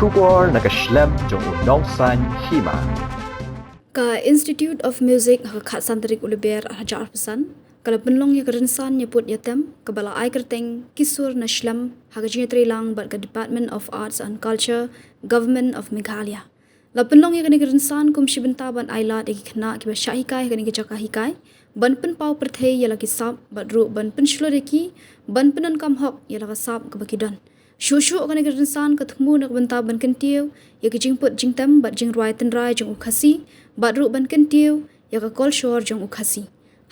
Shubor nakashlem jong unong san hima. Ka Institute of Music ha khat santarik uleber hajar pesan kala penlong ya kerensan nyebut yatem kebala ai kerteng kisur nashlam ha gajnya trilang bat ka Department of Arts and Culture Government of Meghalaya la penlong ya kerensan kum shibenta ban ailat ek khna ki ba shahikai kani ke jaka hikai ban pen pau perthei ya lagi sap bat ru ban pen shloreki ban penan kam hok ya lagi sap ke bakidan Shushu kani kerensan ka thmu nak benta ban kentiu ya ki jingput jingtam bat jing rai ten rai jong ukhasi bat ru ban kentiu ya ka kol shor jong ukhasi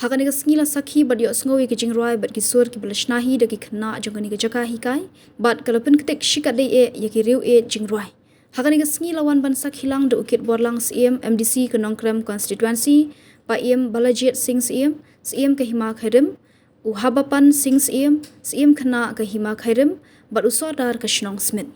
hakani ka sngi la sakhi bat yo sngowi ki jing rai bat ki sur ki blashnahi de ki khna jong kani ka jaka hikai bat kalapen ketek shikat de e ya ki riu e jing rai hakani ka sngi lawan ban sak hilang de ukit borlang CM MDC ka nongkrem constituency pa em Balajit Singh CM ka hima khairim u habapan Singh CM khna ka hima khairim bat usodar ka Shnong Smith